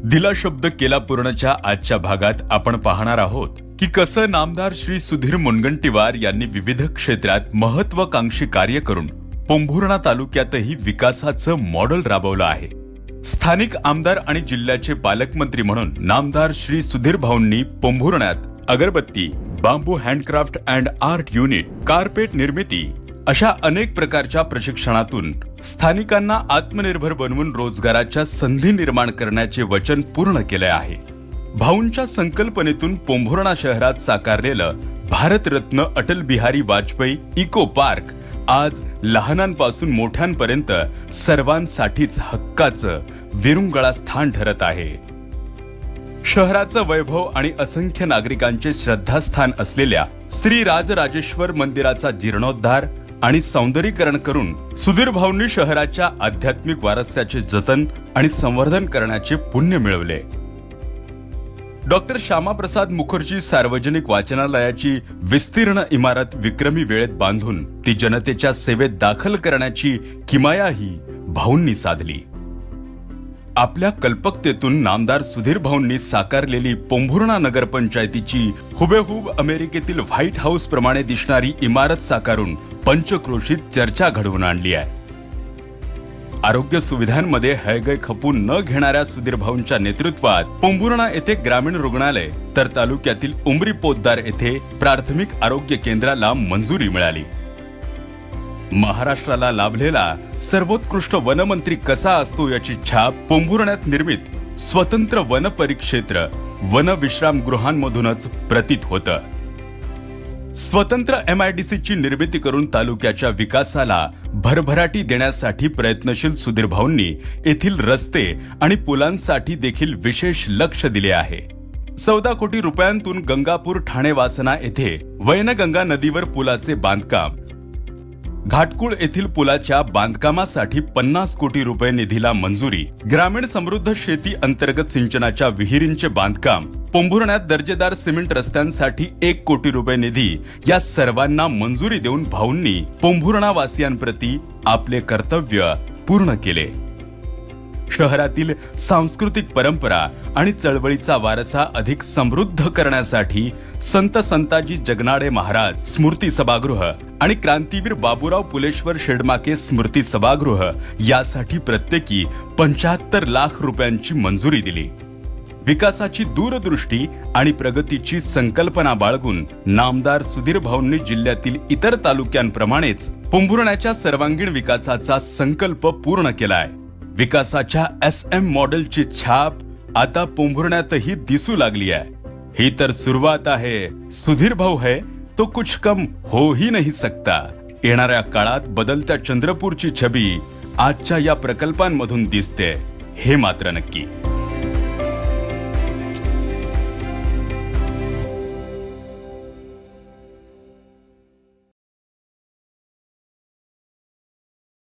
दिला शब्द केला पूर्णच्या आजच्या भागात आपण पाहणार आहोत की कसं नामदार श्री सुधीर मुनगंटीवार यांनी विविध क्षेत्रात महत्वाकांक्षी कार्य करून पोंभुर्णा तालुक्यातही विकासाचं मॉडेल राबवलं आहे। स्थानिक आमदार आणि जिल्ह्याचे पालकमंत्री म्हणून नामदार श्री सुधीर भाऊंनी पोंभुर्ण्यात अगरबत्ती, bamboo handcraft and art unit, carpet निर्मिती अशा अनेक प्रकारच्या प्रशिक्षणातून स्थानिकांना आत्मनिर्भर बनवून रोजगाराच्या संधी निर्माण करण्याचे वचन पूर्ण केले आहे। भाऊंच्या संकल्पनेतून पोंभुर्णा शहरात साकारलेलं भारतरत्न अटल बिहारी वाजपेयी इको पार्क आज लहानांपासून मोठ्यांपर्यंत सर्वांसाठीच हक्काचं विरुंगळा स्थान ठरत आहे। शहराचं वैभव आणि असंख्य नागरिकांचे श्रद्धास्थान असलेल्या श्री राजराजेश्वर मंदिराचा जीर्णोद्धार आणि सौंदर्यीकरण करून सुधीर भाऊंनी शहराच्या आध्यात्मिक वारशाचे जतन आणि संवर्धन करण्याचे पुण्य मिळवले। डॉक्टर श्यामाप्रसाद मुखर्जी सार्वजनिक वाचनालयाची विस्तीर्ण इमारत विक्रमी वेळेत बांधून ती जनतेच्या सेवेत दाखल करण्याची किमयाही भाऊंनी साधली। आपल्या कल्पकतेतून नामदार सुधीर भाऊंनी साकारलेली पोंभुर्णा नगरपंचायतीची हुबेहूब अमेरिकेतील व्हाईट हाऊस प्रमाणे दिसणारी इमारत साकारून पंचक्रोशीत चर्चा घडवून आणली आहे। आरोग्य सुविधांमध्ये हयगय खपून न घेणाऱ्या सुधीर भाऊंच्या नेतृत्वात पोंभुर्णा येथे ग्रामीण रुग्णालय तर तालुक्यातील उमरी पोद्दार येथे प्राथमिक आरोग्य केंद्राला मंजुरी मिळाली। महाराष्ट्राला लाभलेला सर्वोत्कृष्ट वनमंत्री कसा असतो याची छाप पोंभुर्ण्यात निर्मित स्वतंत्र वन परिक्षेत्र वन विश्रामगृहांमधूनच प्रतीत होतं। स्वतंत्र MIDCची निर्मिती करून तालुक्याच्या विकासाला भरभराटी देण्यासाठी प्रयत्नशील सुधीर भाऊंनी येथील रस्ते आणि पुलांसाठी देखील विशेष लक्ष दिले आहे। 14 कोटी रुपयांतून गंगापूर ठाणे वासना येथे वैनगंगा नदीवर पुलाचे बांधकाम, घाटकुळ येथील पुलाच्या बांधकामासाठी 50 कोटी रुपये निधीला मंजुरी, ग्रामीण समृद्ध शेती अंतर्गत सिंचनाच्या विहिरींचे बांधकाम, पोंभुर्ण्यात दर्जेदार सिमेंट रस्त्यांसाठी 1 कोटी रुपये निधी या सर्वांना मंजुरी देऊन भाऊंनी पोंभुर्णा वासियांप्रती आपले कर्तव्य पूर्ण केले। शहरातील सांस्कृतिक परंपरा आणि चळवळीचा वारसा अधिक समृद्ध करण्यासाठी संत संताजी जगनाडे महाराज स्मृती सभागृह आणि क्रांतीवीर बाबूराव पुलेश्वर शेडमाके स्मृती सभागृह यासाठी प्रत्येकी 75 लाख रुपयांची मंजुरी दिली। विकासाची दूरदृष्टी आणि प्रगतीची संकल्पना बाळगून नामदार सुधीर भाऊंनी जिल्ह्यातील इतर तालुक्यांप्रमाणेच पोंभुर्ण्याच्या सर्वांगीण विकासाचा संकल्प पूर्ण केलाय। विकासाच्या SM मॉडेलची छाप आता पोंभुर्ण्यातही दिसू लागली आहे। ही तर सुरुवात आहे। सुधीर भाऊ है तो कुछ कम हो ही नहीं सकता। येणाऱ्या काळात बदलत्या चंद्रपूरची छबी आजच्या या प्रकल्पांमधून दिसते हे मात्र नक्की।